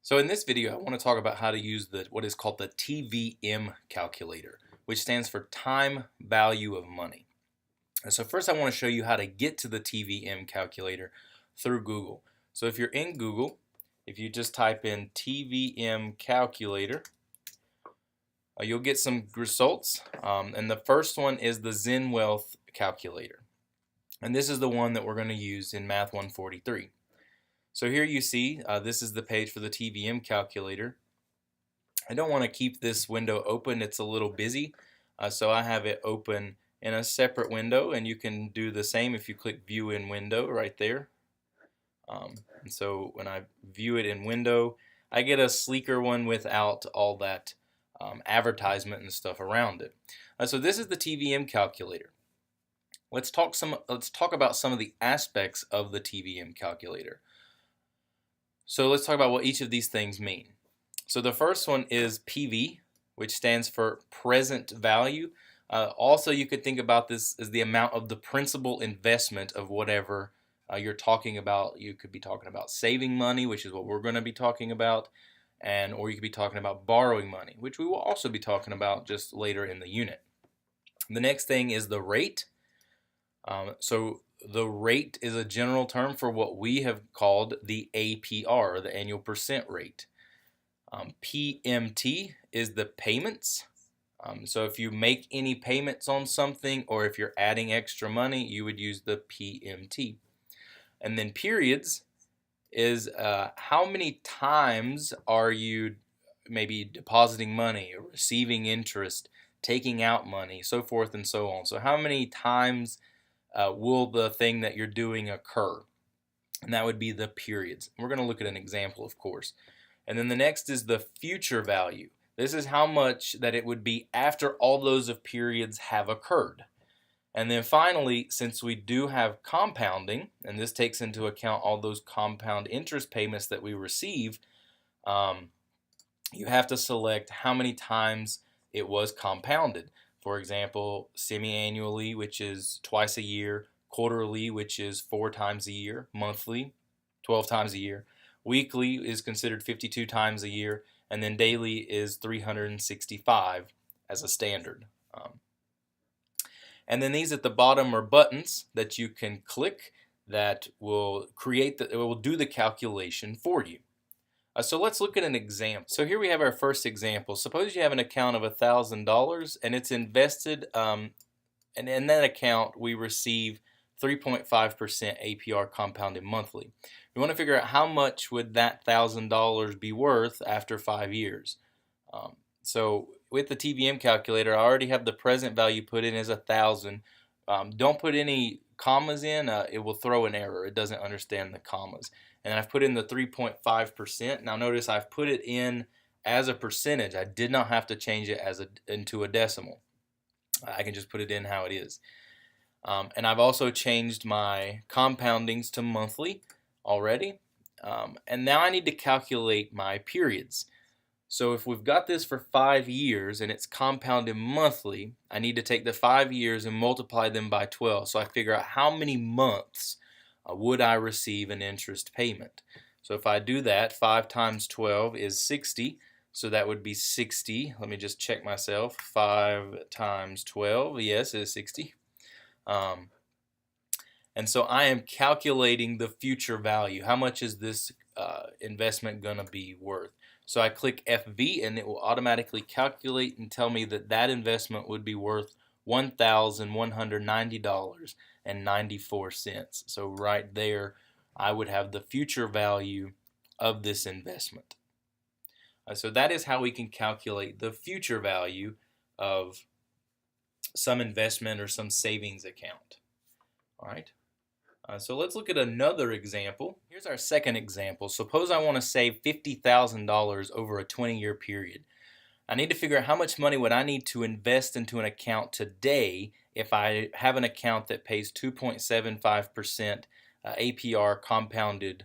So in this video, I want to talk about how to use what is called the TVM calculator, which stands for time value of money. And so first I want to show you how to get to the TVM calculator through Google. So if you're in Google, if you just type in TVM calculator, you'll get some results. And the first one is the Zen Wealth Calculator. And this is the one that we're going to use in Math 143. So here you see, this is the page for the TVM calculator. I don't want to keep this window open, it's a little busy, so I have it open in a separate window, and you can do the same if you click view in window right there. And so when I view it in window, I get a sleeker one without all that advertisement and stuff around it. So this is the TVM calculator. Let's talk about some of the aspects of the TVM calculator. So let's talk about what each of these things mean. So the first one is PV, which stands for present value. Also, you could think about this as the amount of the principal investment of whatever you're talking about. You could be talking about saving money, which is what we're going to be talking about, or you could be talking about borrowing money, which we will also be talking about just later in the unit. The next thing is the rate. So the rate is a general term for what we have called the APR, the annual percent rate. PMT is the payments. So if you make any payments on something, or if you're adding extra money, you would use the PMT. And then periods is how many times are you maybe depositing money, or receiving interest, taking out money, so forth and so on. So how many times will the thing that you're doing occur? And that would be the periods. We're going to look at an example, of course. And then the next is the future value. This is how much that it would be after all those of periods have occurred. And then finally, since we do have compounding, and this takes into account all those compound interest payments that we receive, you have to select how many times it was compounded. For example, semi-annually, which is twice a year, quarterly, which is 4 times a year, monthly, 12 times a year, weekly is considered 52 times a year, and then daily is 365 as a standard. And then these at the bottom are buttons that you can click that will it will do the calculation for you. So let's look at an example. So here we have our first example. Suppose you have an account of $1,000 and it's invested, and in that account we receive 3.5% APR compounded monthly. We want to figure out how much would that $1,000 be worth after 5 years. So with the TVM calculator, I already have the present value put in as 1,000. Don't put any commas in, it will throw an error. It doesn't understand the commas. And I've put in the 3.5%. Now notice I've put it in as a percentage. I did not have to change it into a decimal. I can just put it in how it is. And I've also changed my compoundings to monthly already. And now I need to calculate my periods. So if we've got this for 5 years and it's compounded monthly, I need to take the 5 years and multiply them by 12. So I figure out how many months would I receive an interest payment. So if I do that, 5 times 12 is 60. So that would be 60. Let me just check myself. 5 times 12, yes, it is 60. And so I am calculating the future value. How much is this investment going to be worth? So I click FV and it will automatically calculate and tell me that that investment would be worth $1,190.94. So right there, I would have the future value of this investment. So that is how we can calculate the future value of some investment or some savings account. All right. So let's look at another example. Here's our second example. Suppose I want to save $50,000 over a 20-year period. I need to figure out how much money would I need to invest into an account today if I have an account that pays 2.75% APR compounded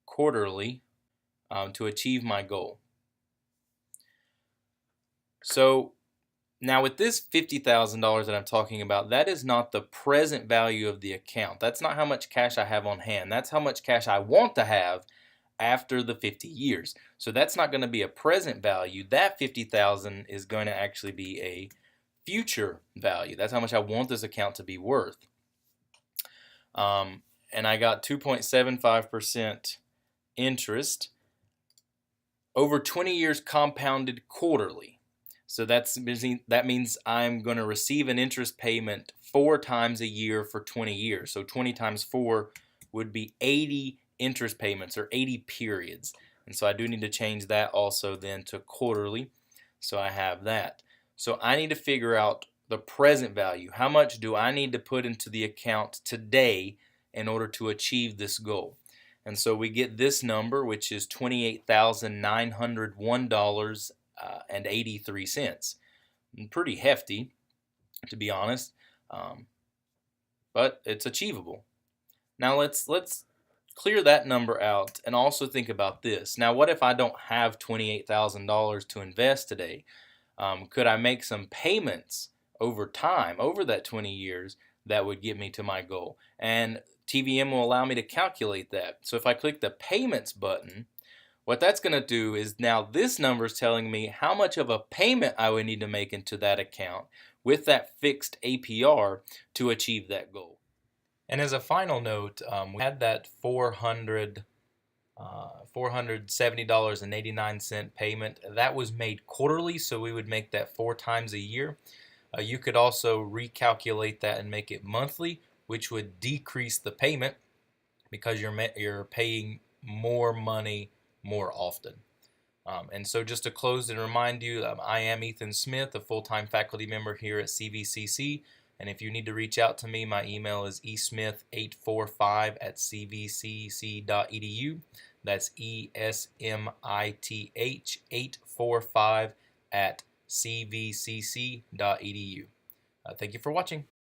quarterly to achieve my goal. So now with this $50,000 that I'm talking about, that is not the present value of the account. That's not how much cash I have on hand. That's how much cash I want to have after the 50 years. So that's not going to be a present value. That 50,000 is going to actually be a future value. That's how much I want this account to be worth. And I got 2.75% interest over 20 years compounded quarterly. So that means I'm going to receive an interest payment 4 times a year for 20 years. So 20 times 4 would be 80 interest payments, or 80 periods. And so I do need to change that also then to quarterly. So I have that. So I need to figure out the present value. How much do I need to put into the account today in order to achieve this goal? And so we get this number, which is $28,901.83. Pretty hefty, to be honest, but it's achievable. Now let's clear that number out and also think about this. Now, what if I don't have $28,000 to invest today? Could I make some payments over time, over that 20 years, that would get me to my goal? And TVM will allow me to calculate that. So if I click the payments button, what that's going to do is now this number is telling me how much of a payment I would need to make into that account with that fixed APR to achieve that goal. And as a final note, we had that $470.89 payment. That was made quarterly, so we would make that 4 times a year. You could also recalculate that and make it monthly, which would decrease the payment because you're paying more money more often. And so just to close and remind you, I am Ethan Smith, a full-time faculty member here at CVCC. And if you need to reach out to me, my email is esmith845@cvcc.edu. That's ESMITH845@cvcc.edu. Thank you for watching.